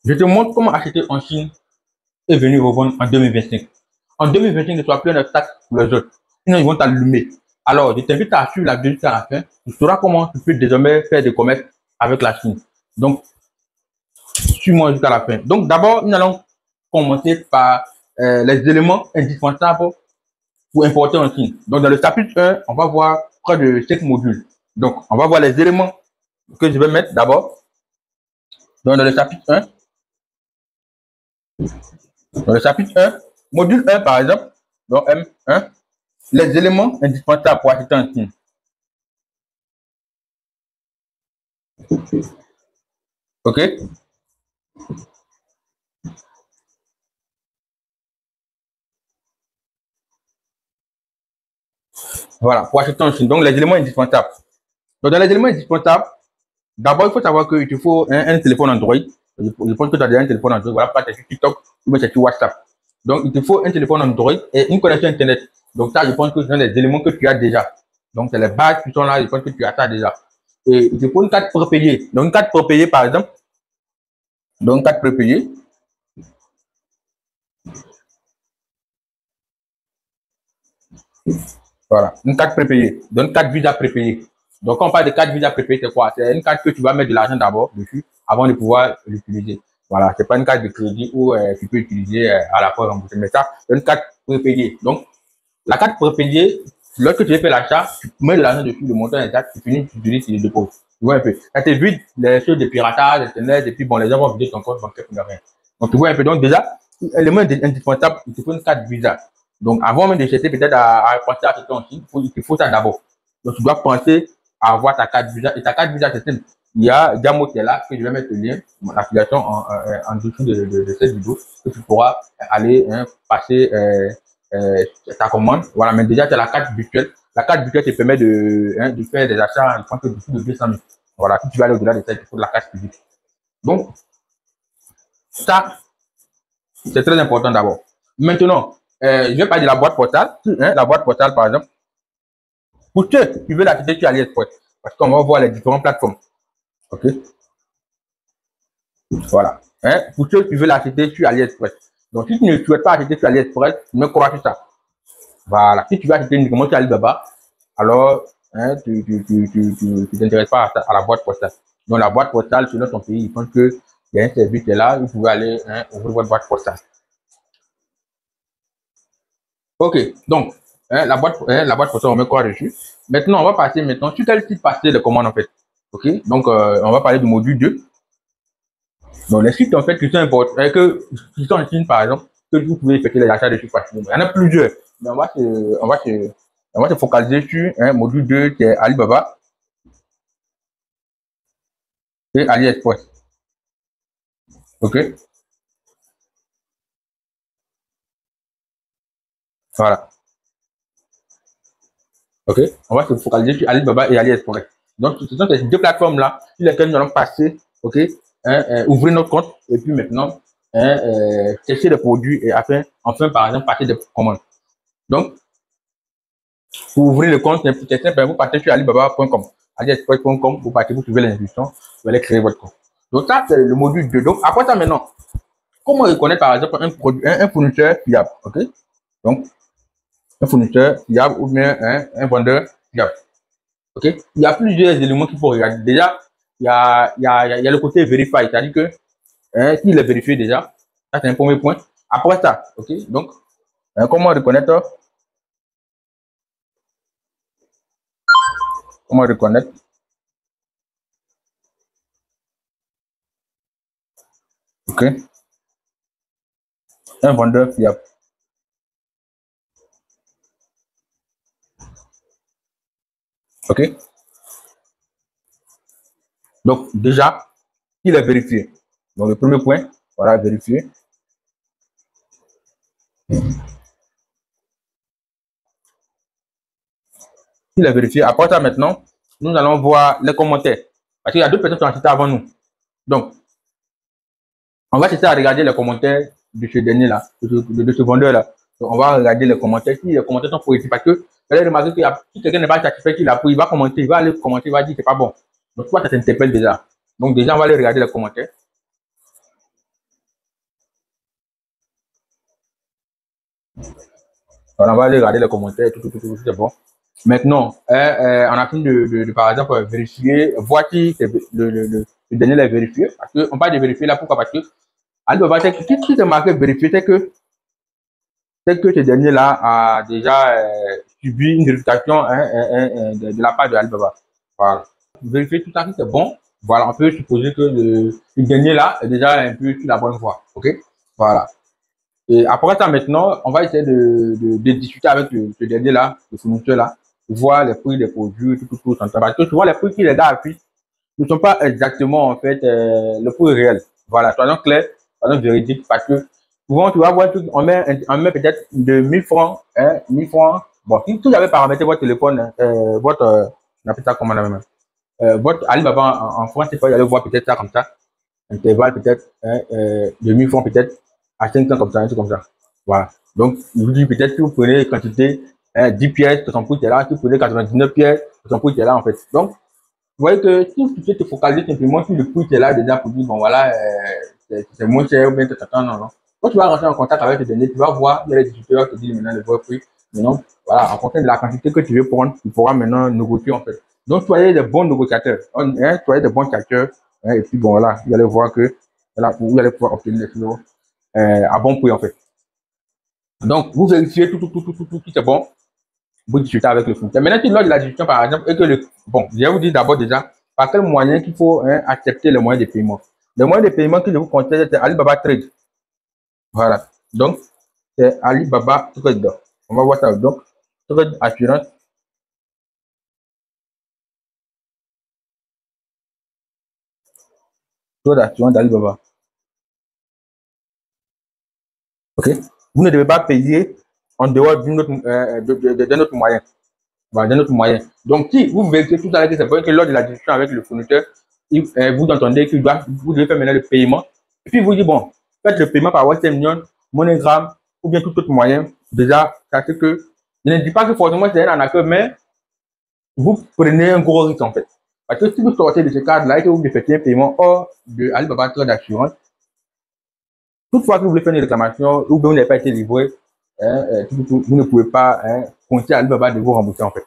Je te montre comment acheter en Chine et venir revendre en 2025. En 2025, ne sois plus un obstacle pour les autres. Sinon, ils vont t'allumer. Alors, je t'invite à suivre la vidéo jusqu'à la fin. Tu sauras comment tu peux désormais faire des commerces avec la Chine. Donc, suis-moi jusqu'à la fin. Donc, d'abord, nous allons commencer par les éléments indispensables pour importer en Chine. Donc, dans le chapitre 1, on va voir près de 5 modules. Donc, on va voir les éléments que je vais mettre d'abord. Donc, dans le chapitre 1, module 1, par exemple, donc M1, les éléments indispensables pour acheter en Chine. OK? Voilà, pour acheter en Chine. Donc, les éléments indispensables. Donc, dans les éléments indispensables, d'abord, il faut savoir qu'il te faut un téléphone Android. Je pense que tu as déjà un téléphone Android. Voilà, pas sur TikTok ou bien sur WhatsApp. Donc, il te faut un téléphone Android et une connexion Internet. Donc, ça, je pense que ce sont des éléments que tu as déjà. Donc, c'est les bases qui sont là. Je pense que tu as ça déjà. Et il te faut une carte prépayée. Donc, une carte prépayée, par exemple. Donc, une carte prépayée. Voilà, une carte prépayée. Donc, une carte Visa prépayée. Donc, quand on parle de carte Visa prépayée, c'est quoi? C'est une carte que tu vas mettre de l'argent d'abord dessus avant de pouvoir l'utiliser. Voilà, c'est pas une carte de crédit où tu peux utiliser à la fois rembourser. Mais ça, c'est une carte prépayée. Donc, la carte prépayée, lorsque tu fais l'achat, tu mets de l'argent dessus, le montant exact, tu finis, tu utilises, tu les déposes. Tu vois un peu. Ça t'évite les choses de piratage, Internet, et puis bon, les gens vont vider ton compte bancaire pour rien. Donc, tu vois un peu. Donc, déjà, l'élément indispensable, il te faut une carte Visa. Donc, avant même de chercher peut-être à penser à acheter en Chine, il faut ça d'abord. Donc, tu dois penser à avoir ta carte Visa. Et ta carte Visa, c'est simple. Il y a Diamo qui est là, que je vais mettre le lien, l'affiliation en dessous de cette vidéo, que tu pourras aller passer ta commande. Voilà, mais déjà, tu as la carte virtuelle. La carte virtuelle te permet de faire des achats, je pense que dessous de 200 000. Voilà, si tu vas aller au-delà de ça, il faut de la carte physique. Donc, ça, c'est très important d'abord. Maintenant, je vais parler de la boîte postale. La boîte postale, par exemple, pour ceux qui veulent l'acheter sur AliExpress, parce qu'on va voir les différentes plateformes. OK? Voilà. Pour ceux qui veulent l'acheter sur AliExpress. Donc, si tu ne souhaites pas acheter sur AliExpress, ne crois pas ça. Voilà. Si tu veux acheter uniquement sur Alibaba, alors tu t'intéresses pas à la boîte postale. Donc, la boîte postale, selon ton pays, ils pensent qu'il y a un service qui est là, vous pouvez aller ouvrir votre boîte postale. OK. Donc, la boîte postale, on met quoi dessus? Maintenant, on va passer maintenant sur quel site passer les commandes en fait. OK. Donc, on va parler du module 2. Donc, les sites en fait qui sont importants, qui sont en Chine par exemple, que vous pouvez effectuer les achats dessus facilement. Il y en a plusieurs. Mais on va se focaliser sur un module 2 qui est Alibaba et AliExpress. OK. Voilà. OK. On va se focaliser sur Alibaba et AliExpress. Donc, ce sont ces deux plateformes-là sur lesquelles nous allons passer. OK. Ouvrir notre compte et puis maintenant, chercher des produits et enfin, par exemple, passer des commandes. Donc, pour ouvrir le compte, c'est simple, vous partez sur alibaba.com, aliexpress.com, vous partez, vous suivez les instructions, vous allez créer votre compte. Donc, ça, c'est le module 2. Donc, après ça, maintenant, comment reconnaître, par exemple, un fournisseur fiable? OK? Donc, un fournisseur fiable ou bien un vendeur fiable. OK? Il y a plusieurs éléments qu'il faut regarder. Déjà, il y a le côté vérifié, c'est-à-dire que s'il est vérifié déjà, ça, c'est un premier point. Après ça, OK? Donc, comment reconnaître? Comment reconnaître? OK? Un vendeur fiable. OK? Donc, déjà, il est vérifié. Donc, le premier point, voilà, vérifier. Il est vérifié. Après ça, maintenant, nous allons voir les commentaires. Parce qu'il y a deux personnes qui ont cité avant nous. Donc, on va chercher à regarder les commentaires de ce dernier-là, de ce vendeur-là. Donc, on va regarder les commentaires. Si les commentaires sont positifs, parce que vous allez remarquer que si quelqu'un n'est pas satisfait qu'il a pris, il va commenter, il va aller commenter, il va dire que c'est pas bon. Donc, toi, ça t'interpelle déjà. Donc, déjà, on va aller regarder les commentaires. On va aller regarder les commentaires, tout, c'est bon. Maintenant, on a fini par exemple, vérifier, voir si le dernier est vérifié. Parce qu'on parle de vérifier là, pourquoi? Parce que, Alibaba, ce qui s'est marqué vérifier, c'est que ce dernier-là a déjà subi une vérification de la part de Alibaba. Voilà. Vérifier tout ça, si c'est bon. Voilà, on peut supposer que le dernier-là est déjà un peu sur la bonne voie. OK? Voilà. Et après ça, maintenant, on va essayer de discuter avec ce dernier-là, le fournisseur-là, voir les prix des produits, tout. Parce que souvent, les prix que les gars affichent ne sont pas exactement, en fait, le prix réel. Voilà, soyons clairs, soyons véridiques, parce que souvent, tu vas voir, on met peut-être de 1000 francs, 1000 francs. Bon, si vous avez paramétré votre téléphone, on appelle ça comment la même, votre Alibaba en France, il faut y aller voir peut-être ça comme ça, intervalle peut-être de 1000 francs peut-être à 500 comme ça, un truc comme ça. Voilà. Donc, il vous dit peut-être que vous prenez quantité 10 pièces, son prix est là, si vous prenez 99 pièces, son prix est là en fait. Donc, vous voyez que si tu peux te focaliser simplement sur le prix qui est là déjà pour dire, bon voilà, c'est moins cher ou bien non. Quand tu vas rentrer en contact avec le dernier, tu vas voir, il y a les distributeurs qui disent maintenant le vrai prix. Maintenant, voilà, en fonction de la quantité que tu veux prendre, tu pourras maintenant négocier en fait. Donc, soyez des bons négociateurs, soyez des bons chercheurs, et puis bon voilà, vous allez voir que voilà, vous allez pouvoir obtenir des choses à bon prix en fait. Donc, vous vérifiez tout, c'est bon, vous discutez avec le fournisseur. Maintenant, si lors de la discussion, par exemple, et que bon, je vais vous dire d'abord déjà, par quel moyen qu'il faut accepter les moyens de paiement. Les moyens de paiement que je vous conseille, c'est Alibaba Trade. Voilà. Donc, c'est Alibaba Trade. On va voir ça. Donc, Trade Assurance. Trade Assurance d'Alibaba. OK? Vous ne devez pas payer en dehors d'un autre moyen. Voilà, d'un autre moyen. Donc, si vous vérifiez tout ça, c'est vrai que lors de la discussion avec le fournisseur, vous entendez que vous devez faire maintenant le paiement. Et puis, vous dites, bon, faites le paiement par Western Union, MoneyGram, ou bien tout autre moyen. Déjà, sachez que, je ne dis pas que forcément c'est un arnaqueur, mais vous prenez un gros risque en fait. Parce que si vous sortez de ce cadre-là et que vous effectuez un paiement hors de Alibaba Trade d'assurance, toutefois que vous voulez faire une réclamation ou bien vous n'avez pas été livré, vous ne pouvez pas compter à Alibaba de vous rembourser en fait.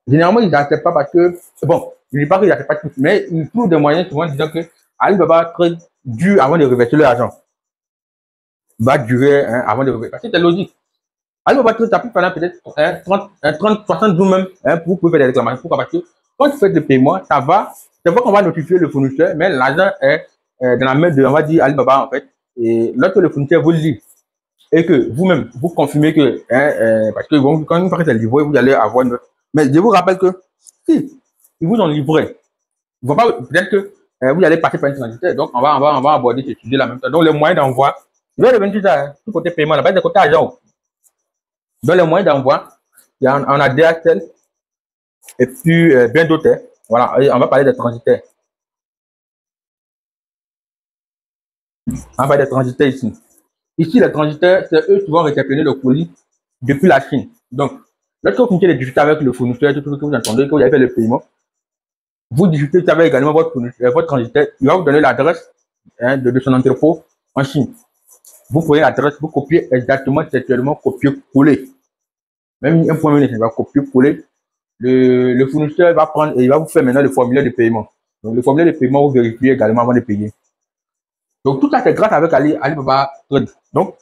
Généralement, ils n'acceptent pas parce que, bon, je ne dis pas qu'ils n'acceptent pas tout, mais ils trouvent des moyens souvent disant que Alibaba Trade dure avant de reverser l'argent. Va durer avant de reverser. Parce que c'est logique. Alibaba Trade, ça peut faire peut-être 30, 60 jours même pour pouvoir faire des réclamations. Pourquoi? Parce que quand tu fais le paiement, ça va, c'est vrai qu'on va notifier le fournisseur, mais l'argent est dans la main de, on va dire, Alibaba en fait. Et lorsque le fournisseur vous le dit, et que vous-même, vous confirmez que, parce que bon, quand une fois que c'est livré, vous allez avoir une... Mais je vous rappelle que si ils vous ont livré, ils vont pas, peut-être que vous allez passer par une transitaire. Donc, on va aborder ce sujet là en même temps. Donc, les moyens d'envoi, je vais revenir sur ça, tout côté paiement, là-bas, c'est côté argent. Donc, les moyens d'envoi, on a DHL et puis bien d'autres. Voilà, et on va parler des transitaires. On va parler des transitaires ici. Ici, les transitaires, c'est eux qui vont réceptionner le colis depuis la Chine. Donc, lorsque vous finissez de discuter avec le fournisseur, tout que vous entendez, que vous avez fait le paiement, vous discutez avec également votre transitaire, il va vous donner l'adresse de son entrepôt en Chine. Vous prenez l'adresse, vous copiez exactement, textuellement, copier-coller. Même un point il va copier-coller. Le fournisseur va prendre et il va vous faire maintenant le formulaire de paiement. Donc, le formulaire de paiement, vous vérifiez également avant de payer. Donc, tout ça, c'est grâce avec Alibaba Trade. Donc,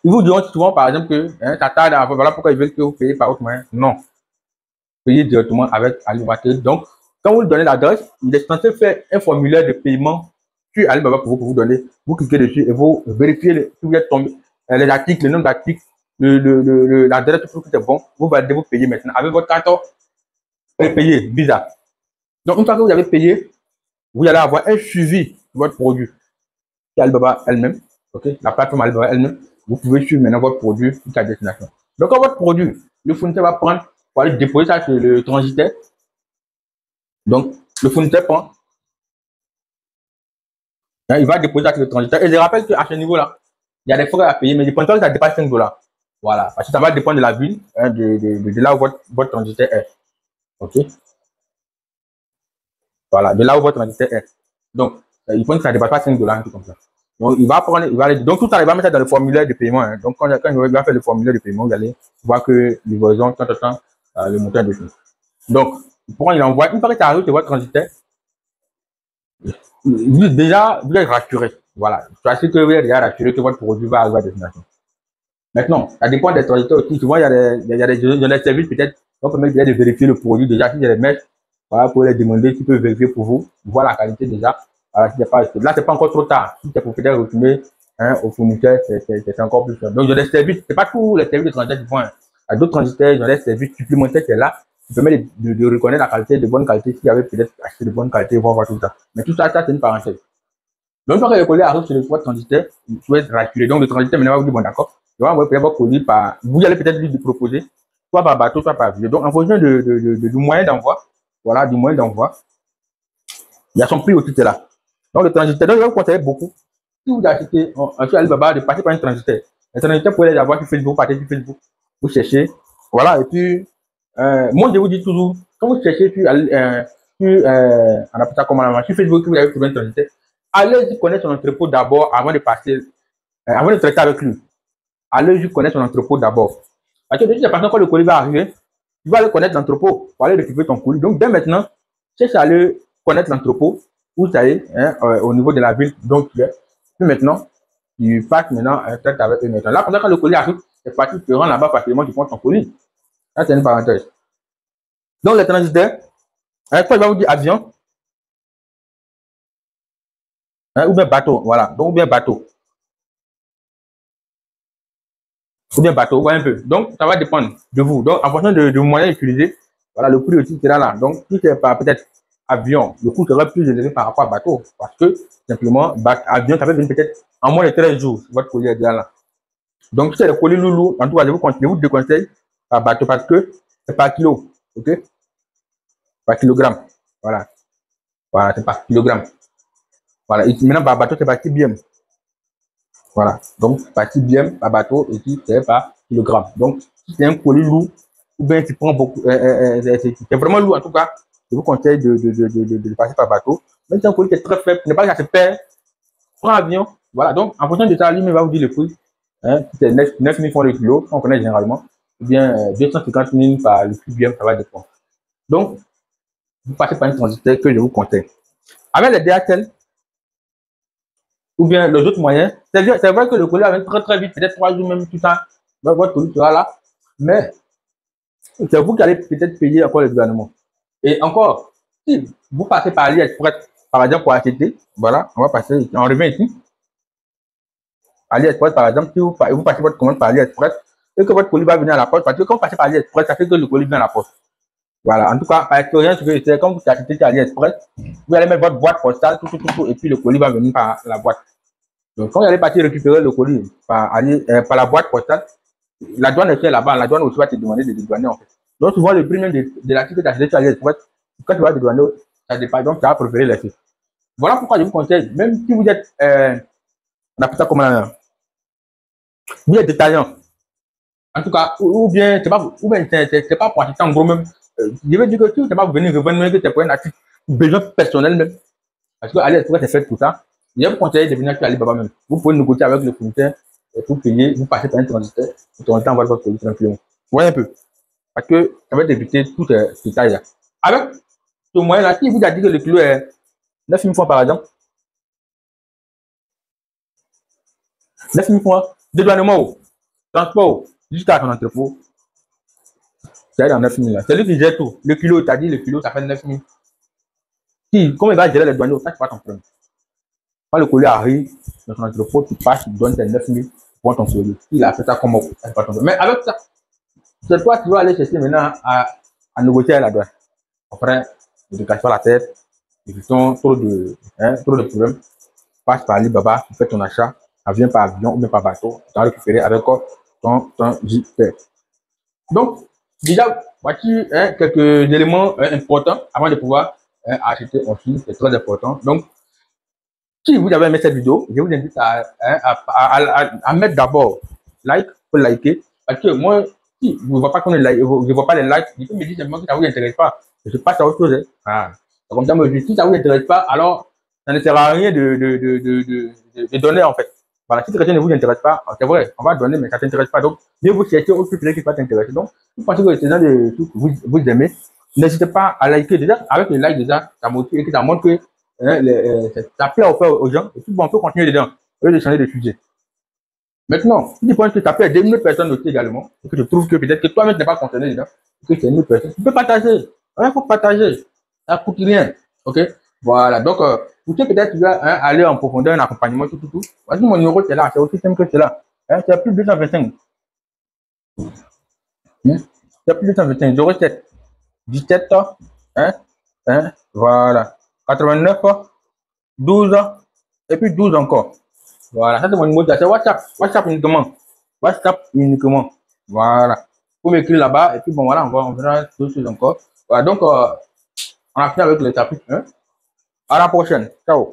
ils vous diront souvent, par exemple, que ça tarde à, voilà pourquoi ils veulent que vous payiez par autre moyen. Non. Payez directement avec Alibaba Trade. Donc, quand vous lui donnez l'adresse, il est censé faire un formulaire de paiement sur Alibaba pour vous donner. Vous cliquez dessus et vous vérifiez si vous êtes tombé, les articles, le nombre d'articles, l'adresse, tout c'est bon. Vous validez, vous payez maintenant. Avec votre carte, vous allez payer Visa. Donc, une fois que vous avez payé, vous allez avoir un suivi de votre produit. C'est Alibaba elle-même, ok, la plateforme Alibaba elle-même. Vous pouvez suivre maintenant votre produit jusqu'à destination. Donc, quand votre produit, le fournisseur va prendre pour aller déposer ça sur le transitaire. Donc, le fournisseur prend, il va déposer ça sur le transitaire. Et je rappelle qu'à ce niveau-là, il y a des frais à payer, mais je ne pense pas que ça dépasse 5 $. Voilà, parce que ça va dépendre de la ville, de là où votre transitaire est. Ok, voilà, de là où votre transitaire est. Donc, il pense que ça ne dépasse pas 5 $, un truc comme ça. Donc, il va prendre, il va aller, donc tout ça, il va mettre ça dans le formulaire de paiement. Hein. Donc, quand il va faire le formulaire de paiement, vous allez voir que livraison, tant, le montant de choses. Donc, pourquoi il envoie, une fois que ça arrive sur votre transitaire, déjà, vous êtes rassuré. Voilà. Sachez que vous êtes déjà rassuré que votre produit va arriver à destination. Maintenant, ça dépend des transitaires aussi. Souvent, il y a des services, peut-être, on peut mettre de vérifier le produit déjà. Si il y a des mecs, voilà, pour les demander s'ils peuvent vérifier pour vous, voir la qualité déjà. Voilà, là, c'est pas encore trop tard. Si c'est pour peut-être retourner au fournisseur, c'est encore plus cher. Donc, il y a des services, c'est pas tous les services de transitaires qui font. Il y a d'autres transitaires, il y a des services supplémentaires qui sont là, qui permettent de reconnaître la qualité de bonne qualité, s'il y avait peut-être acheté de bonne qualité, voir tout ça. Mais tout ça, c'est une parenthèse. Donc, une fois que le colis arrive sur le point transitaire, il faut être rassuré. Donc, le transitaire, maintenant, va vous dire, bon, d'accord, il va envoyer votre colis par, vous allez peut-être lui proposer, soit par bateau, soit par avion. Donc, en fonction du moyen d'envoi, voilà, du moyen d'envoi, il y a son prix aussi, c'est là. Donc, le transitaire, donc, il va vous conseiller beaucoup. Si vous achetez sur Alibaba, de passer par un transitaire. Un transitaire, vous pouvez les avoir sur Facebook, partez sur Facebook, vous cherchez. Voilà, et puis, moi, je vous dis toujours, quand vous cherchez sur, on appelle ça comment, sur Facebook, vous avez trouvé un transitaire, allez-y connaître son entrepôt d'abord avant de passer, avant de traiter avec lui. Allez-y connaître son entrepôt d'abord. Parce que de toute façon, quand le colis va arriver, tu vas aller connaître l'entrepôt pour aller récupérer ton colis. Donc, dès maintenant, cherche à aller connaître l'entrepôt où ça est, au niveau de la ville dont tu es. Puis maintenant, tu passes maintenant un traite avec eux maintenant. Là, quand le colis arrive, c'est parti, tu te rends là-bas facilement, tu prends ton colis. Ça, c'est une parenthèse. Donc, les transitaires, quand il va vous dire avion, ou bien bateau, voilà. Donc, ou bien bateau. Ou bien bateau, ouais, un peu. Donc, ça va dépendre de vous. Donc, en fonction du moyen utilisé, voilà, le prix aussi sera là. Donc, si c'est pas peut-être avion, le coût sera plus élevé par rapport à bateau. Parce que, simplement, avion, ça peut venir peut-être en moins de 13 jours. Votre colis est déjà là. Donc, si c'est le colis loulou, en tout cas, je vous déconseille par bateau parce que c'est par kilo. OK? Par kilogramme. Voilà. Voilà, c'est par kilogramme. Voilà. Et maintenant, par bateau, c'est par CBM. Voilà. Donc, par CBM, par bateau, et puis c'est par kilogramme. Donc, si c'est un colis lourd, ou bien tu prends beaucoup, c'est vraiment lourd en tout cas, je vous conseille de passer par bateau. Même si un colis qui est très faible, ne pas que ça se perd, prends avion. Voilà. Donc, en fonction de ça, lui, il va vous dire le prix. Hein, si c'est 9 000 francs le kilo, on connaît généralement, ou bien 250 000 par le CBM, ça va dépendre. Donc, vous passez par un transitaire que je vous conseille. Avec les DHL, ou bien les autres moyens, c'est vrai que le colis va très très vite, peut-être 3 jours même, tout ça, votre colis sera là, mais c'est vous qui allez peut-être payer encore le gouvernement. Et encore, si vous passez par AliExpress, par exemple, pour acheter, voilà, on va passer, on revient ici. AliExpress, par exemple, si vous passez votre commande par AliExpress, et que votre colis va venir à la poste, parce que quand vous passez par AliExpress, ça fait que le colis vient à la poste. Voilà, en tout cas, par expérience, c'est comme vous achetez sur AliExpress, vous allez mettre votre boîte postale, tout, et puis le colis va venir par la boîte. Donc, quand vous allez partir récupérer le colis par la boîte postale, la douane est là-bas, la douane aussi va te demander de dédouaner en fait. Donc, souvent, le prix même de l'article que tu as acheté sur AliExpress, quand tu vas dédouaner, ça dépend, donc tu vas préférer laisser. Voilà pourquoi je vous conseille, même si vous êtes, on appelle ça comment, vous êtes détaillant, en tout cas, ou bien c'est pas pour acheter en gros même. Je veux dire que si tu pas venir revendre, même que tu pour un article besoin personnel même, parce que AliExpress est fait pour ça, je vous conseille de venir sur Alibaba même. Vous pouvez négocier avec le fournisseur, tout payer, vous passez par un transitaire, le transitaire envoie votre produit tranquillement. Vous voyez un peu. Parce que ça va éviter tous ces détails-là. Avec ce moyen-là, si vous a dit que le kilo est 9 000 francs par exemple, 9 000 francs, dédouanement, transport, jusqu'à ton entrepôt, c'est dans 9 000 là. C'est lui qui gère tout. Le kilo, tu as dit le kilo, ça fait 9 000. Si, comme il va gérer les douaniers, ça, c'est pas ton problème. Quand le colis arrive dans ton entrepôt, tu passes, tu donnes tes 9 000 pour ton colis. Il a fait ça comme c'est pas ton problème. Mais avec ça, c'est toi qui vas aller chercher maintenant à négocier à la douane. Après, ne te cache pas la tête, évitons trop de problèmes. Passe par Alibaba, tu fais ton achat, ça vient par avion ou bien par bateau, tu vas récupérer avec ton JP. Donc, déjà, voici quelques éléments importants avant de pouvoir acheter en Chine, c'est très important. Donc, si vous avez aimé cette vidéo, je vous invite à mettre d'abord like, pour liker, parce que moi, si vous ne voyez pas comme les likes, je ne vois pas les likes, je peux me dire simplement que ça ne vous intéresse pas. Je passe à autre chose. Hein. Ah. Comme ça, si ça ne vous intéresse pas, alors ça ne sert à rien de donner, en fait. Voilà, si quelqu'un ne vous intéresse pas, c'est vrai, on va donner, mais ça ne t'intéresse pas. Donc, mieux vous chercher autre chose qui va t'intéresser. Donc, vous pensez que c'est dans des trucs que vous aimez, n'hésitez pas à liker. Déjà, avec les likes, déjà, ça motive et que ça montre que ça plaît aux gens. Et puis, bon, on peut continuer dedans, au lieu de changer de sujet. Maintenant, si tu penses que ça peut aider une autre personne aussi également, et que tu trouves que peut-être que toi-même tu n'es pas concerné dedans, et que c'est une autre personne, tu peux partager. Il faut partager. Ça ne coûte rien. OK? Voilà. Donc, pour ceux peut-être tu vas aller en profondeur, un accompagnement, tout. Voici mon numéro, c'est là. C'est aussi simple que cela. C'est plus 225. C'est plus 225. 07 17 voilà. 89 12 et puis 12 encore. Voilà, ça c'est mon numéro, c'est WhatsApp. WhatsApp uniquement. WhatsApp uniquement. Voilà. Vous m'écrire là-bas et puis bon voilà, on verra d'autres choses encore. Voilà, donc on a fini avec les chapitres 1. À la prochaine. Ciao.